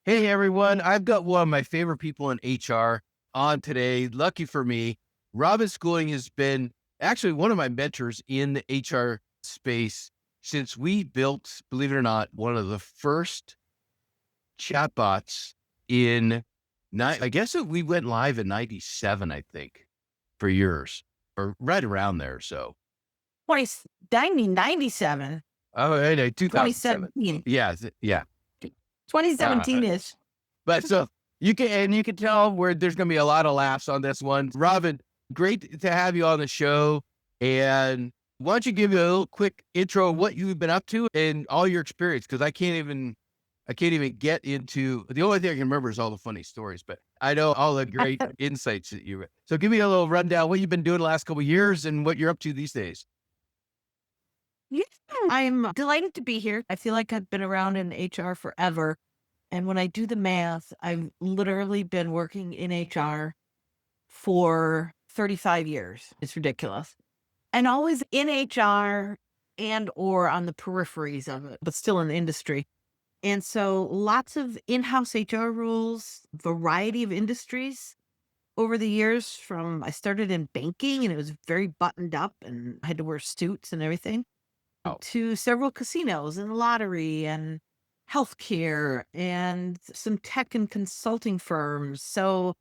Hey everyone, I've got one of my favorite people in HR on today. Lucky for me, Robin Schooling has been actually one of my mentors in the HR space since we built, believe it or not, one of the first chatbots in I guess we went live in 97, I think, for yours or right around there. So, 20 1997, oh, I know, 2007. 2017, Yeah. Yeah. Uh, 2017-ish. But so you can tell where there's going to be a lot of laughs on this one. Robin, great to have you on the show. And why don't you give me a little quick intro of what you've been up to and all your experience? Because I can't even get into the only thing I can remember is all the funny stories, but I know all the great insights that you. So give me a little rundown what you've been doing the last couple of years and what you're up to these days. Yeah, I'm delighted to be here. I feel like I've been around in HR forever. And when I do the math, I've literally been working in HR for 35 years. It's ridiculous. And always in HR and or on the peripheries of it, but still in the industry. And so lots of in-house HR rules, variety of industries over the years. From I started in banking and it was very buttoned up and I had to wear suits and everything, Oh, to several casinos and lottery and healthcare and some tech and consulting firms. So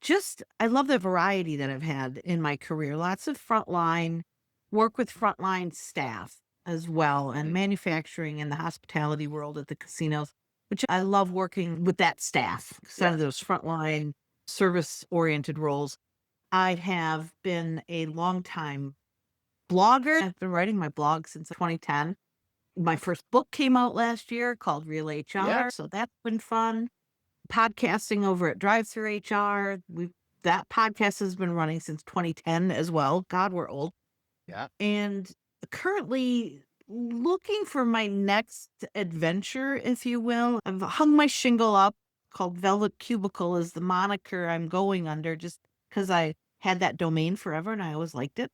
just, I love the variety that I've had in my career. Lots of frontline work with frontline staff as well, and manufacturing and the hospitality world at the casinos, which I love working with that staff, some yeah. of those frontline service oriented roles. I have been a long time blogger. I've been writing my blog since 2010. My first book came out last year called Real Yeah. HR, so that's been fun. Podcasting over at Drive-Thru HR. That podcast has been running since 2010 as well. God, we're old. Yeah. And currently looking for my next adventure, if you will. I've hung my shingle up called Velvet Cubicle is the moniker I'm going under, just because I had that domain forever and I always liked it.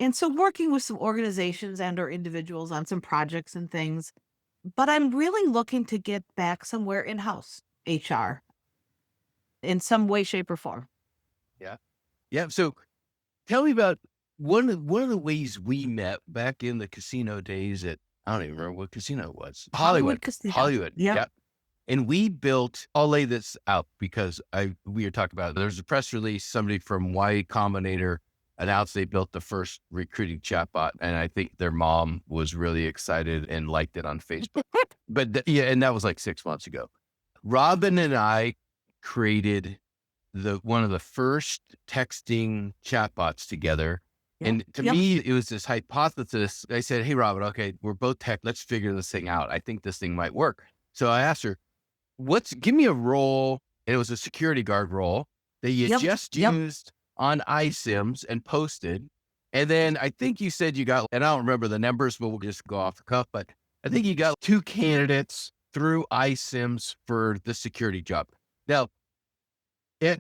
And so working with some organizations and or individuals on some projects and things, but I'm really looking to get back somewhere in-house HR in some way, shape, or form. Yeah. Yeah. So tell me about one of the ways we met back in the casino days at I don't even remember what casino it was. Hollywood Casino. Hollywood. Yep. Yeah. And we built, I'll lay this out because we were talking about it. There's a press release, somebody from Y Combinator announced they built the first recruiting chatbot. And I think their mom was really excited and liked it on Facebook. But yeah, and that was like 6 months ago. Robin and I created one of the first texting chatbots together. Yep. And to Yep. me, it was this hypothesis. I said, hey, Robin, okay, we're both tech. Let's figure this thing out. I think this thing might work. So I asked her, give me a role. And it was a security guard role that you Yep. just Yep. used on iSIMS and posted. And then I think you said you got, and I don't remember the numbers, but we'll just go off the cuff. But I think you got 2 candidates through iSIMS for the security job. Now,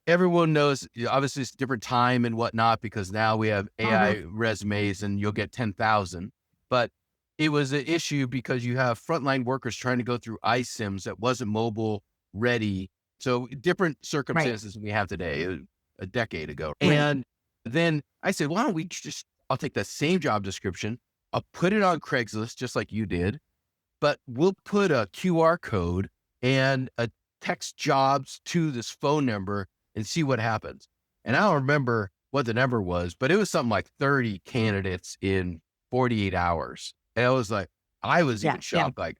everyone knows, obviously it's a different time and whatnot, because now we have AI resumes and you'll get 10,000, but it was an issue because you have frontline workers trying to go through iSIMS that wasn't mobile ready. So different circumstances than we have today, a decade ago. Right. And then I said, why don't we I'll take that same job description. I'll put it on Craigslist just like you did, but we'll put a QR code and a text jobs to this phone number and see what happens. And I don't remember what the number was, but it was something like 30 candidates in 48 hours. And I was even shocked, like,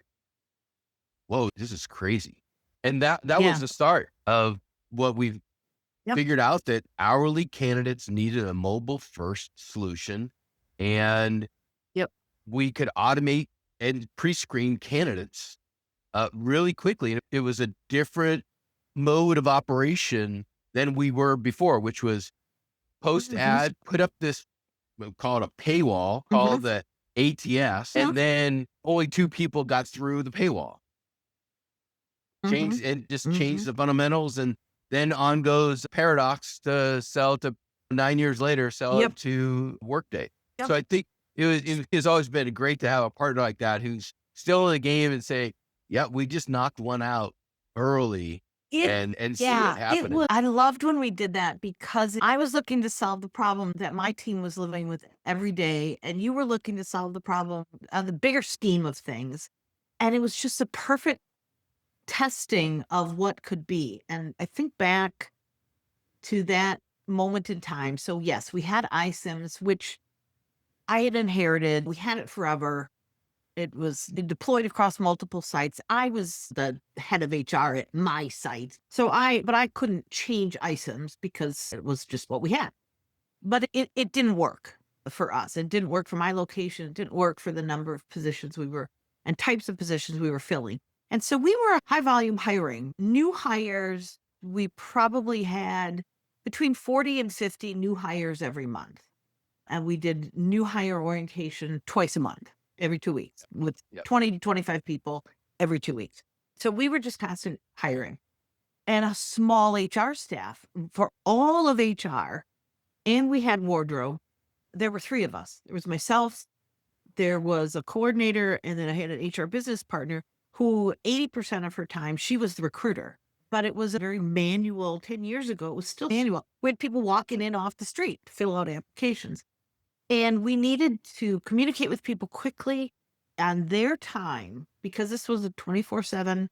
whoa, this is crazy. And that was the start of what we've figured out, that hourly candidates needed a mobile first solution, and we could automate and pre-screen candidates really quickly. And it was a different mode of operation than we were before, which was post ad, put up this, we'll call it a paywall, called the ATS, and then only 2 people got through the paywall. Changed the fundamentals, and then on goes Paradox to sell to 9 years later, sell it to Workday. So I think it has always been great to have a partner like that who's still in the game and say, yeah, we just knocked one out early It and see it yeah, it happening. was I loved when we did that because I was looking to solve the problem that my team was living with every day, and you were looking to solve the problem on the bigger scheme of things. And it was just a perfect testing of what could be. And I think back to that moment in time. So yes, we had iSIMs, which I had inherited. We had it forever. It was deployed across multiple sites. I was the head of HR at my site. But I couldn't change iSIMs because it was just what we had. But it didn't work for us. It didn't work for my location. It didn't work for the number of positions we were and types of positions we were filling. And so we were high volume hiring. New hires, we probably had between 40 and 50 new hires every month. And we did new hire orientation twice a month, every 2 weeks, with Yep. 20 to 25 people every 2 weeks. So we were just constant hiring and a small HR staff for all of HR. And we had wardrobe. There were three of us. There was myself, there was a coordinator, and then I had an HR business partner who 80% of her time, she was the recruiter. But it was a very manual 10 years ago. It was still manual. We had people walking in off the street to fill out applications. And we needed to communicate with people quickly on their time because this was a 24/7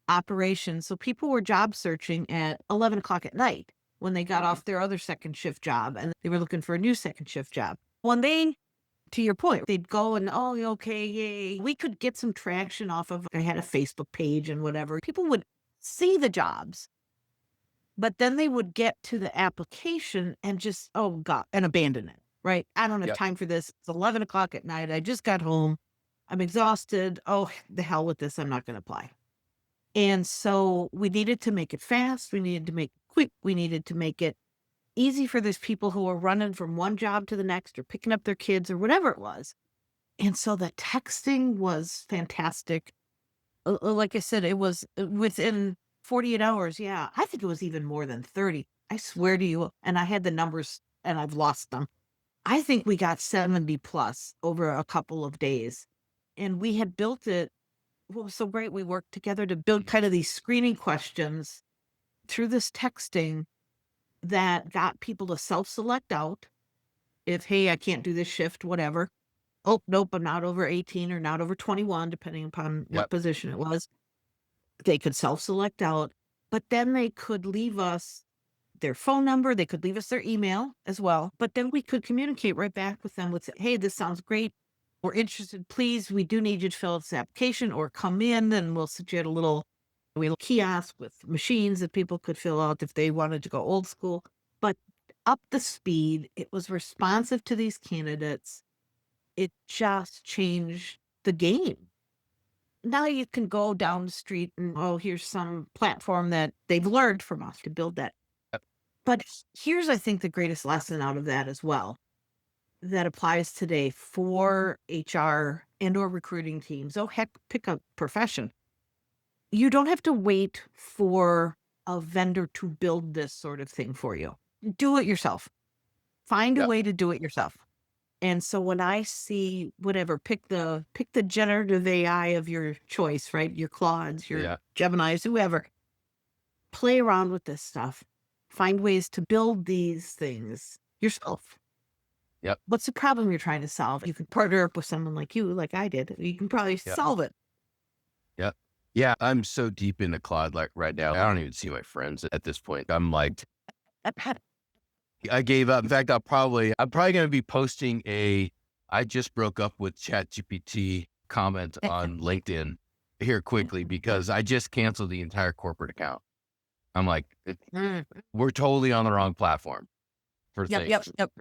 operation. So people were job searching at 11 o'clock at night when they got off their other second shift job and they were looking for a new second shift job. When they, to your point, they'd go and, oh, okay, yay. We could get some traction off of, I had a Facebook page and whatever. People would see the jobs, but then they would get to the application and just, oh God, and abandon it, right? I don't have Yep. time for this. It's 11 o'clock at night. I just got home. I'm exhausted. Oh, the hell with this. I'm not going to apply. And so we needed to make it fast. We needed to make it quick. We needed to make it easy for those people who are running from one job to the next or picking up their kids or whatever it was. And so the texting was fantastic. Like I said, it was within 48 hours. Yeah. I think it was even more than 30. I swear to you. And I had the numbers and I've lost them. I think we got 70 plus over a couple of days. And we had built it. What was so great, we worked together to build kind of these screening questions through this texting that got people to self-select out. If, hey, I can't do this shift, whatever. Oh, nope, I'm not over 18 or not over 21, depending upon what Yep. position it was. They could self-select out, but then they could leave us their phone number. They could leave us their email as well. But then we could communicate right back with them with, hey, this sounds great. We're interested. Please, we do need you to fill out this application or come in and we'll suggest a little kiosk with machines that people could fill out if they wanted to go old school. But up the speed, it was responsive to these candidates. It just changed the game. Now you can go down the street and, oh, here's some platform that they've learned from us to build that. Yep. But here's, I think, the greatest lesson out of that as well that applies today for HR and or recruiting teams. Oh, heck, pick a profession. You don't have to wait for a vendor to build this sort of thing for you. Do it yourself. Find a Yep. way to do it yourself. And so when I see whatever, pick the generative AI of your choice, right? Your Claudes, your Yeah. Geminis, whoever. Play around with this stuff. Find ways to build these things yourself. Yep. What's the problem you're trying to solve? You can partner up with someone like you, like I did. You can probably Yep. solve it. Yep. Yeah. I'm so deep into Claude like right now. I don't even see my friends at this point. I'm like, I gave up. In fact, I'm probably going to be posting I just broke up with ChatGPT comment on LinkedIn here quickly because I just canceled the entire corporate account. I'm like, we're totally on the wrong platform for things. Yep.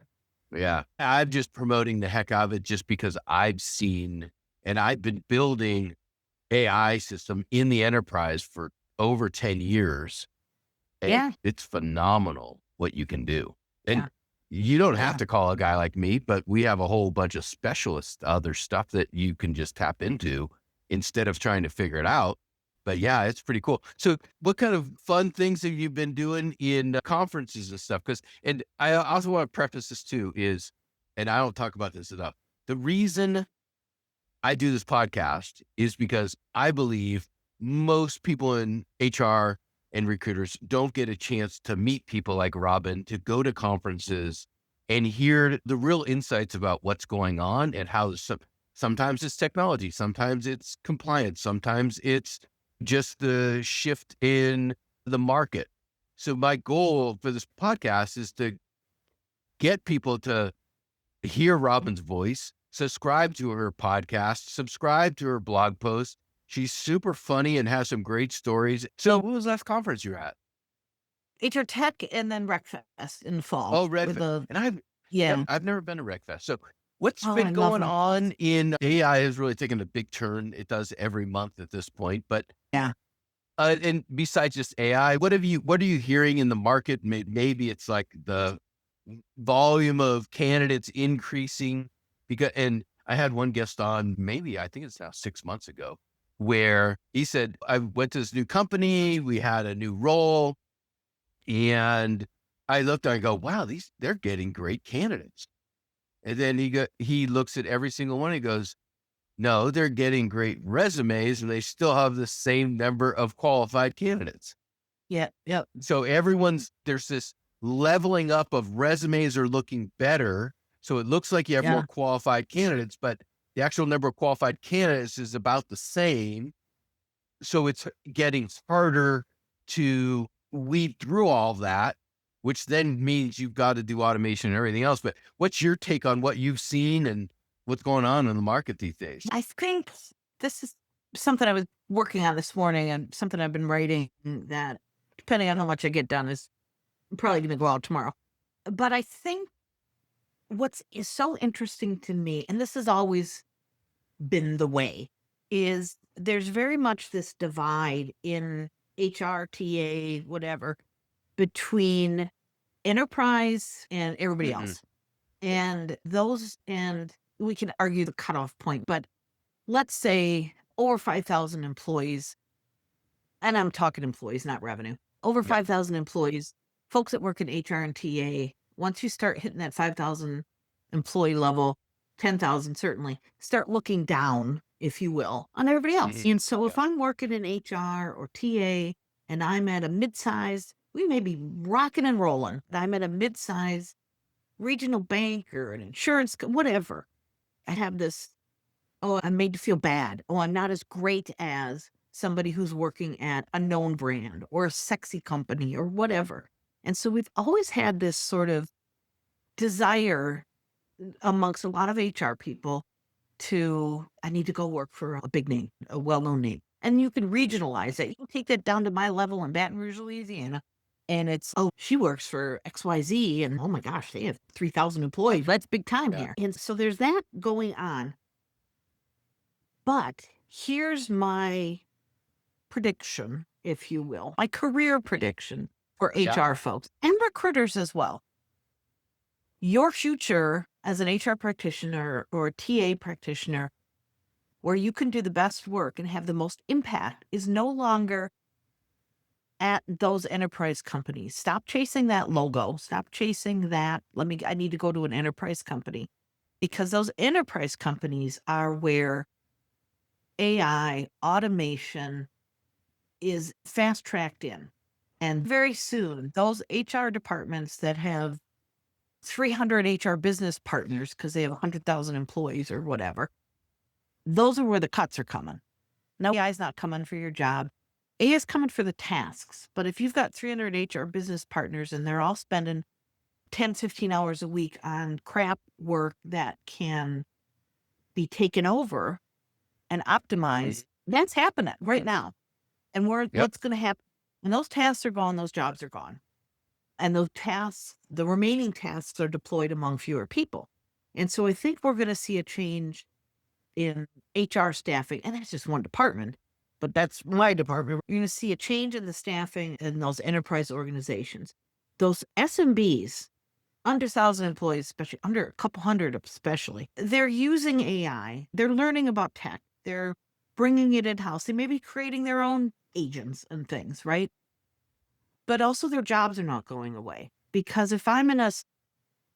Yeah. I'm just promoting the heck out of it just because I've seen, and I've been building AI system in the enterprise for over 10 years. And Yeah. it's phenomenal what you can do. And Yeah. you don't have Yeah. to call a guy like me, but we have a whole bunch of specialists, other stuff that you can just tap into instead of trying to figure it out. But yeah, it's pretty cool. So what kind of fun things have you been doing in conferences and stuff? And I also want to preface this too is, and I don't talk about this enough. The reason I do this podcast is because I believe most people in HR and recruiters don't get a chance to meet people like Robin, to go to conferences and hear the real insights about what's going on and how sometimes it's technology, sometimes it's compliance, sometimes it's just the shift in the market. So my goal for this podcast is to get people to hear Robin's voice, subscribe to her podcast, subscribe to her blog posts. She's super funny and has some great stories. So what was the last conference you were at? HR Tech and then Wreckfest in the fall Oh, with Redfin. the And yeah. I've never been to Wreckfest. So what's Oh, I been love going them. on in AI has really taken a big turn. It does every month at this point. But Yeah. and besides just AI, what are you hearing in the market? Maybe it's like the volume of candidates increasing because, and I had one guest on, maybe I think it's now 6 months ago, where he said, I went to this new company, we had a new role, and I looked and I go, wow, they're getting great candidates. And then he looks at every single one. He goes, no, they're getting great resumes and they still have the same number of qualified candidates. Yeah. Yep. So there's this leveling up of resumes are looking better. So it looks like you have more Yeah. qualified candidates, but the actual number of qualified candidates is about the same. So it's getting harder to weed through all that, which then means you've got to do automation and everything else. But what's your take on what you've seen and what's going on in the market these days? I think this is something I was working on this morning and something I've been writing that, depending on how much I get done, is probably going to go out tomorrow. But I think what's is so interesting to me, and this has always been the way, is there's very much this divide in HR, TA, whatever, between enterprise and everybody Mhm. else. And we can argue the cutoff point, but let's say over 5,000 employees, and I'm talking employees, not revenue, over Yep. 5,000 employees, folks that work in HR and TA, once you start hitting that 5,000 employee level, 10,000 certainly, start looking down, if you will, on everybody else. Mhm. And so Yeah. if I'm working in HR or TA and I'm at a mid-sized, we may be rocking and rolling, but I'm at a mid-sized regional bank or an insurance, whatever. I have this, oh, I'm made to feel bad. Oh, I'm not as great as somebody who's working at a known brand or a sexy company or whatever. And so we've always had this sort of desire amongst a lot of HR people I need to go work for a big name, a well known name. And you can regionalize it. You can take that down to my level in Baton Rouge, Louisiana. And it's, oh, she works for XYZ. And oh my gosh, they have 3,000 employees. That's big time Yeah. here. And so there's that going on. But here's my prediction, if you will, my career prediction for Yeah. HR folks and recruiters as well. Your future as an HR practitioner or a TA practitioner, where you can do the best work and have the most impact, is no longer at those enterprise companies. Stop chasing that logo. Stop chasing that. I need to go to an enterprise company, because those enterprise companies are where AI automation is fast tracked in. And very soon, those HR departments that have 300 HR business partners because they have 100,000 employees or whatever, those are where the cuts are coming. No, AI is not coming for your job. AI is coming for the tasks. But if you've got 300 HR business partners and they're all spending 10, 15 hours a week on crap work that can be taken over and optimized, that's happening right now. And Yep. what's going to happen when those tasks are gone, those jobs are gone. And those tasks, the remaining tasks, are deployed among fewer people. And so I think we're going to see a change in HR staffing. And that's just one department, but that's my department. We're going to see a change in the staffing in those enterprise organizations. Those SMBs, under 1,000 employees, especially under a couple hundred, especially, they're using AI. They're learning about tech. They're bringing it in-house. They may be creating their own agents and things, right? But also their jobs are not going away. Because if I'm in a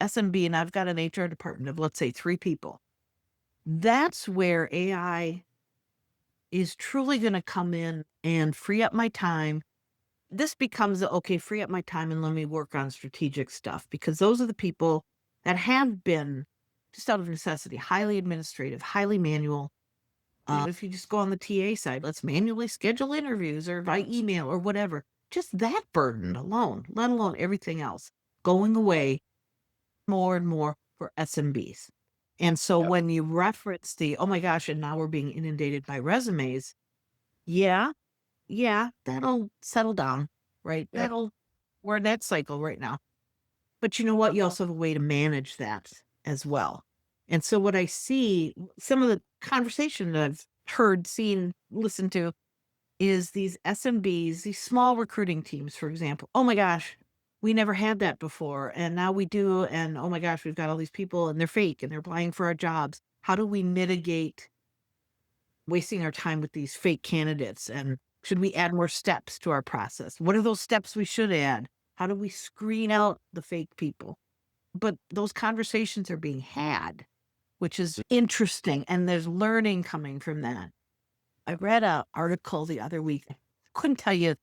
SMB and I've got an HR department of, let's say, 3 people, that's where AI is truly going to come in and free up my time. This becomes, okay, free up my time and let me work on strategic stuff, because those are the people that have been, just out of necessity, highly administrative, highly manual. If you just go on the TA side, let's manually schedule interviews or by email or whatever. Just that burden alone, let alone everything else, going away more and more for SMBs. And so Yep. when you reference the, oh my gosh, and now we're being inundated by resumes, yeah, yeah, that'll settle down, right? Yep. We're in that cycle right now. But you know what? You also have a way to manage that as well. And so what I see, some of the conversation that I've heard, seen, listened to, is these SMBs, these small recruiting teams, for example. Oh my gosh, we never had that before. And now we do. And oh my gosh, we've got all these people and they're fake and they're applying for our jobs. How do we mitigate wasting our time with these fake candidates? And should we add more steps to our process? What are those steps we should add? How do we screen out the fake people? But those conversations are being had, which is interesting. And there's learning coming from that. I read an article the other week. Couldn't tell you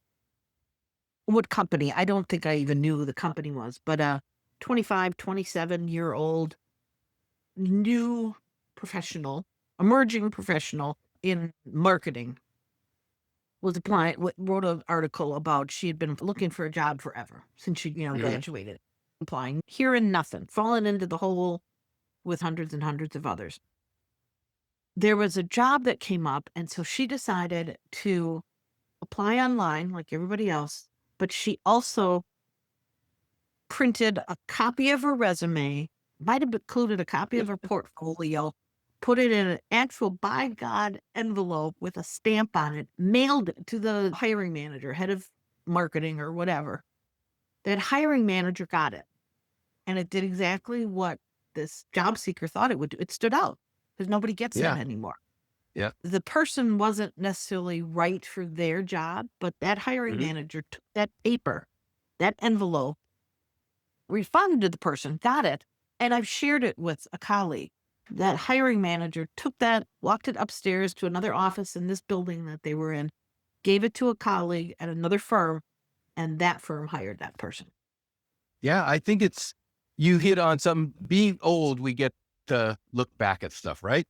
what company. I don't think I even knew who the company was, but a 25, 27-year-old new professional, emerging professional in marketing was applying, wrote an article about she had been looking for a job forever since she, graduated, applying, hearing nothing, falling into the hole with hundreds and hundreds of others. There was a job that came up, and so she decided to apply online like everybody else, but she also printed a copy of her resume, might have included a copy of her portfolio, put it in an actual by God envelope with a stamp on it, mailed it to the hiring manager, head of marketing or whatever. That hiring manager got it. And it did exactly what this job seeker thought it would do. It stood out because nobody gets that Yeah. anymore. Yeah. The person wasn't necessarily right for their job, but that hiring Mhm. manager took that paper, that envelope, responded to the person, got it, and I've shared it with a colleague. That hiring manager took that, walked it upstairs to another office in this building that they were in, gave it to a colleague at another firm, and that firm hired that person. Yeah. I think you hit on something. Being old, we get to look back at stuff, right?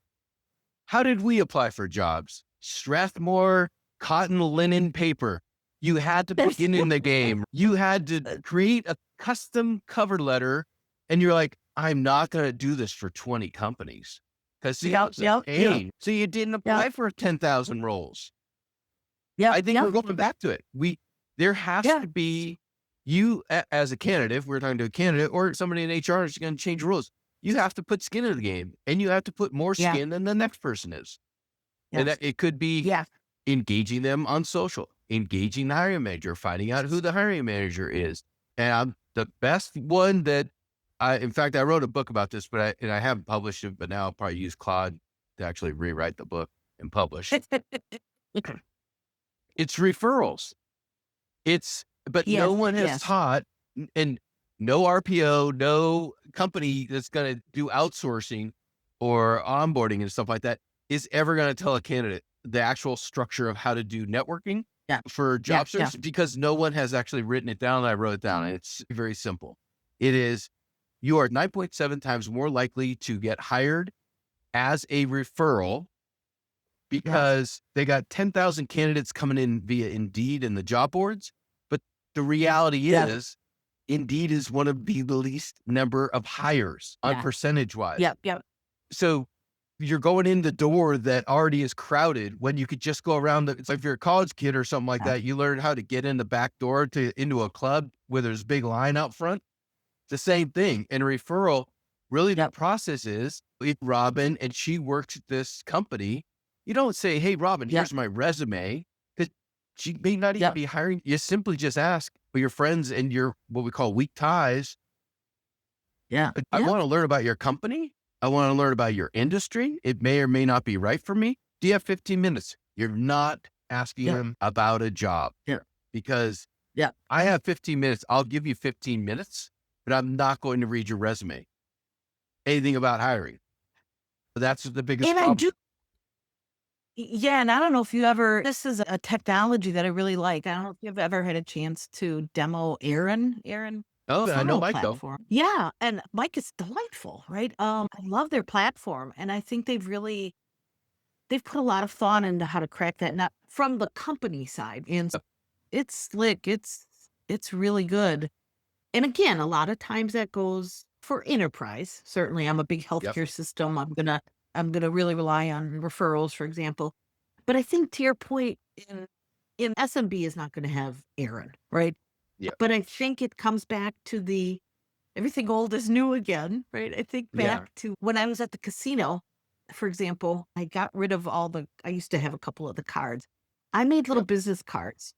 How did we apply for jobs? Strathmore cotton linen paper. You had to begin in the game. You had to create a custom cover letter, and you're like, I'm not going to do this for 20 companies because it was a pain. So you didn't apply for 10,000 roles. I think we're going back to it. There has to be you as a candidate. If we're talking to a candidate or somebody in HR is going to change rules, you have to put skin in the game, and you have to put more skin than the next person is. And that it could be engaging them on social, engaging the hiring manager, finding out who the hiring manager is. And the best one that in fact, I wrote a book about this, but I haven't published it, but now I'll probably use Claude to actually rewrite the book and publish. It's referrals. But no one has taught, and no RPO, no company that's going to do outsourcing or onboarding and stuff like that is ever going to tell a candidate the actual structure of how to do networking for job search, because no one has actually written it down. I wrote it down, and it's very simple. It is, you are 9.7 times more likely to get hired as a referral because they got 10,000 candidates coming in via Indeed and the job boards. But the reality is, Indeed is one of the least number of hires on percentage wise. So you're going in the door that already is crowded when you could just go around it's like if you're a college kid or something like that, you learn how to get in the back door into a club where there's a big line out front. The same thing. And referral, really the process is, if Robin and she works at this company, you don't say, hey, Robin, here's my resume, because she may not even be hiring. You simply just ask for your friends and your, what we call weak ties. I want to learn about your company. I want to learn about your industry. It may or may not be right for me. Do you have 15 minutes? You're not asking them about a job because I have 15 minutes. I'll give you 15 minutes, but I'm not going to read your resume, anything about hiring. That's the biggest problem. Yeah, and I don't know if you ever this is a technology that I really like. I don't know if you've ever had a chance to demo Aaron Oh, I know referral Mike though. platform. Yeah, and Mike is delightful, right? I love their platform, and I think they've put a lot of thought into how to crack that nut from the company side, and Yep. it's slick. It's really good. And again, a lot of times that goes for enterprise. Certainly, I'm a big Yep. healthcare system. I'm gonna really rely on referrals, for example. But I think to your point, in SMB is not gonna have Aaron, right? Yep. But I think it comes back to the everything old is new again, right? I think Yeah. back to when I was at the casino, for example, I got rid of I used to have a couple of the cards. I made little Yep. business cards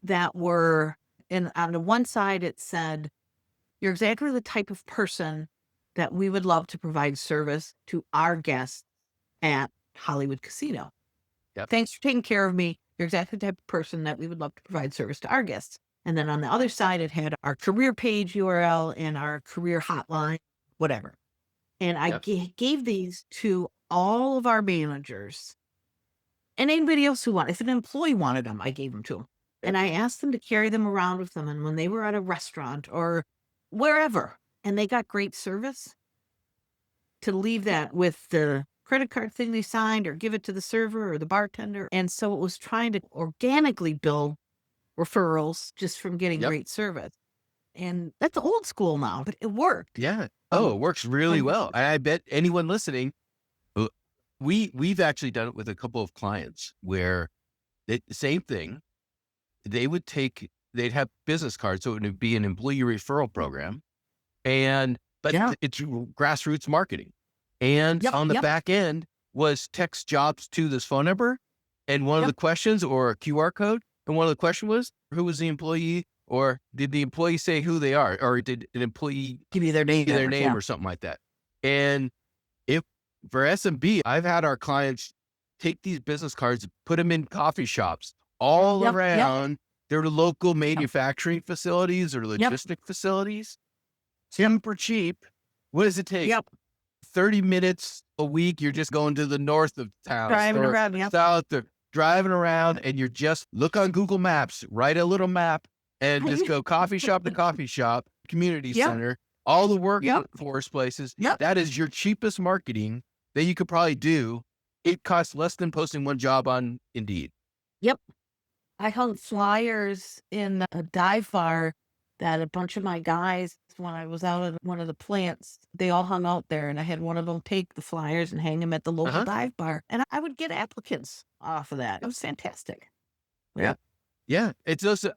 that were and on the one side it said, "You're exactly the type of person that we would love to provide service to our guests at Hollywood Casino. Yep. Thanks for taking care of me. You're exactly the type of person that we would love to provide service to our guests." And then on the other side, it had our career page URL and our career hotline, whatever. And I Yep. gave these to all of our managers and anybody else who wanted. If an employee wanted them, I gave them to them. Yep. And I asked them to carry them around with them. And when they were at a restaurant or wherever, and they got great service, to leave that with the credit card thing they signed or give it to the server or the bartender. And so it was trying to organically build referrals just from getting Yep. great service. And that's old school now, but it worked. Yeah. Oh, Um, it works really and well. I bet anyone listening, uh, we've actually done it with a couple of clients where the same thing. They'd have business cards, so it would be an employee referral program, but yeah, it's grassroots marketing. And yep, on the yep, back end was text jobs to this phone number. And one of the yep. questions or a QR code. And one of the question was, who was the employee? Or did the employee say who they are? Or did an employee Give you their name, give their ever. name Yeah. or something like that? And if for SMB, I've had our clients take these business cards, put them in coffee shops all Yep, yep, around their local yep, manufacturing facilities or yep, logistic facilities. Super cheap. What does it take? yep. 30 minutes a week. You're just going to the north of town Driving or around, yep. south or driving around and you're just look on Google Maps, write a little map and just go coffee shop to coffee shop, community Yep, center, all the yep, workforce places. yep, That is your cheapest marketing that you could probably do. It costs less than posting one job on Indeed. yep. I hung flyers in a dive bar that a bunch of my guys, when I was out at one of the plants, they all hung out there, and I had one of them take the flyers and hang them at the local Uh-huh. dive bar, and I would get applicants off of that. It was fantastic. Yeah. Yeah. It's also,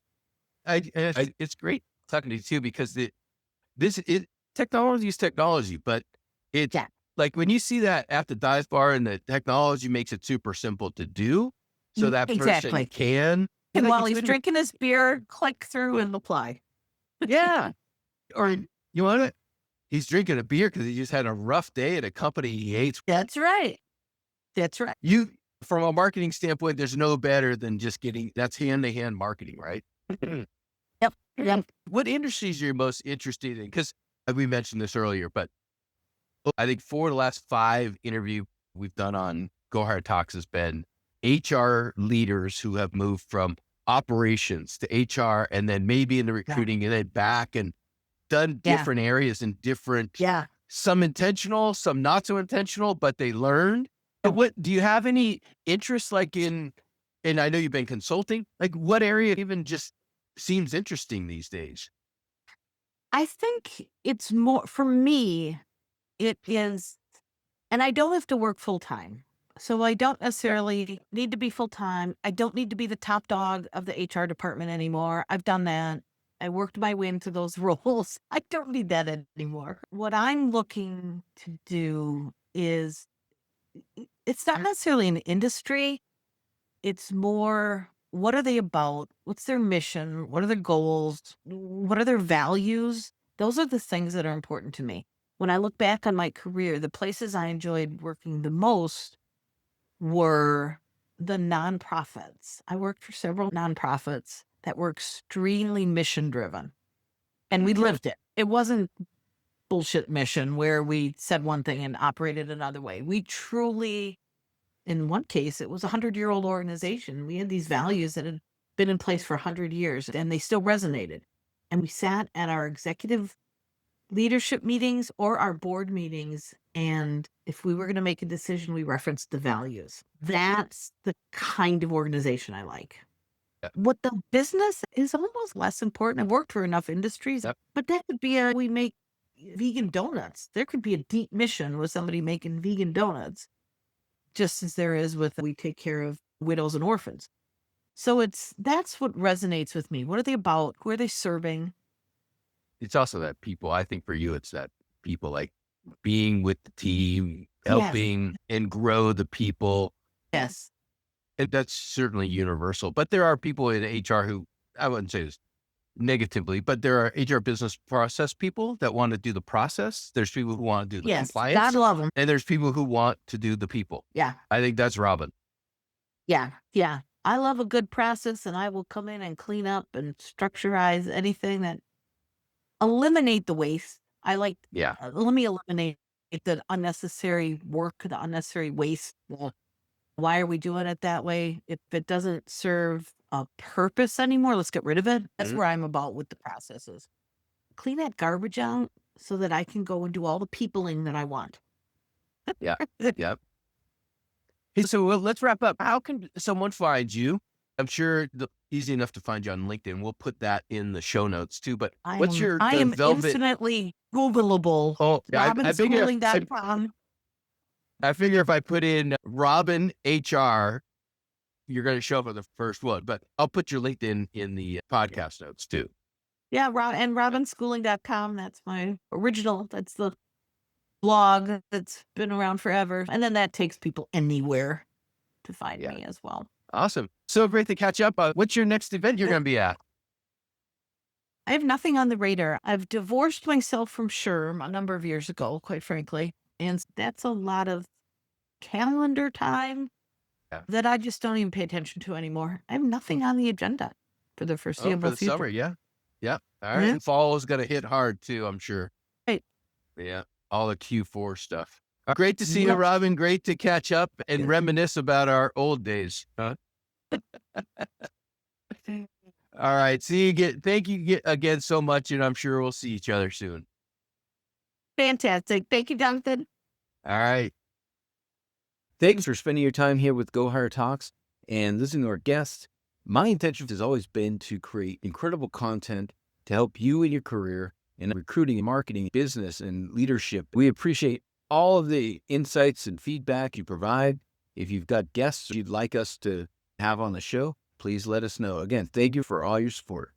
it's great talking to you too, because technology is technology, but it's Yeah. like when you see that at the dive bar and the technology makes it super simple to do, so that person Exactly. can. And like, while it's he's literally- drinking his beer, click through and apply. yeah. Or you want it? He's drinking a beer because he just had a rough day at a company he hates. That's right. That's right. You, from a marketing standpoint, there's no better than just that's hand to hand marketing, right? Yep. Yep. What industries are you most interested in? Because we mentioned this earlier, but I think 4 of the last 5 interview we've done on GoHire Talks has been HR leaders who have moved from operations to HR and then maybe into recruiting and then back and done Yeah. different areas and different, Yeah. some intentional, some not so intentional, but they learned. But what do you have any interest and I know you've been consulting, like what area even just seems interesting these days? I think it's more for me, it is, and I don't have to work full time. So I don't necessarily need to be full time. I don't need to be the top dog of the HR department anymore. I've done that. I worked my way into those roles. I don't need that anymore. What I'm looking to do is it's not necessarily an industry. It's more, what are they about? What's their mission? What are their goals? What are their values? Those are the things that are important to me. When I look back on my career, the places I enjoyed working the most were the nonprofits. I worked for several nonprofits that were extremely mission driven, and we lived it. It wasn't bullshit mission where we said one thing and operated another way. We truly In one case, it was a 100-year-old organization. We had these values that had been in place for 100 years and they still resonated. And we sat at our executive leadership meetings or our board meetings. And if we were going to make a decision, we referenced the values. That's the kind of organization I like. Yeah. What the business is almost less important. I've worked for enough industries, Yep. but that could be we make vegan donuts. There could be a deep mission with somebody making vegan donuts, just as there is with we take care of widows and orphans. So that's what resonates with me. What are they about? Who are they serving? It's also that people, I think for you, it's that people like being with the team, Yes. helping and grow the people. Yes. And that's certainly universal. But there are people in HR who, I wouldn't say this negatively, but there are HR business process people that want to do the process. There's people who want to do the Yes. compliance. God love them. And there's people who want to do the people. Yeah. I think that's Robin. Yeah. Yeah. I love a good process and I will come in and clean up and structurize anything that eliminate the waste. I like, Yeah. let me eliminate the unnecessary work, the unnecessary waste. Well, why are we doing it that way? If it doesn't serve a purpose anymore, let's get rid of it. That's Mhm. where I'm about with the processes. Clean that garbage out so that I can go and do all the peopling that I want. Yeah. Yep. Hey, so let's wrap up. How can someone find you? I'm sure easy enough to find you on LinkedIn. We'll put that in the show notes too. But what's your I the am velvet? infinitely Googleable. Oh, yeah, Robinschooling.com. I figure if I put in Robin HR, you're going to show up on the first one. But I'll put your LinkedIn in the podcast notes too. Yeah, and robinschooling.com. That's my original. That's the blog that's been around forever. And then that takes people anywhere to find Yeah. me as well. Awesome. So great to catch up. What's your next event you're going to be at? I have nothing on the radar. I've divorced myself from SHRM a number of years ago, quite frankly. And that's a lot of calendar time Yeah. that I just don't even pay attention to anymore. I have nothing on the agenda for the Oh, foreseeable for the future. summer. Yeah. Yeah. All right. Yeah. And fall is going to hit hard too, I'm sure. Right. Yeah. All the Q4 stuff. Great to see you, Yep. Robin. Great to catch up and reminisce about our old days. Huh? All right. See you again. Thank you again so much. And I'm sure we'll see each other soon. Fantastic. Thank you, Jonathan. All right. Thanks for spending your time here with GoHire Talks and listening to our guests. My intention has always been to create incredible content to help you in your career in recruiting, marketing, business, and leadership. We appreciate all of the insights and feedback you provide. If you've got guests you'd like us to have on the show, please let us know. Again, thank you for all your support.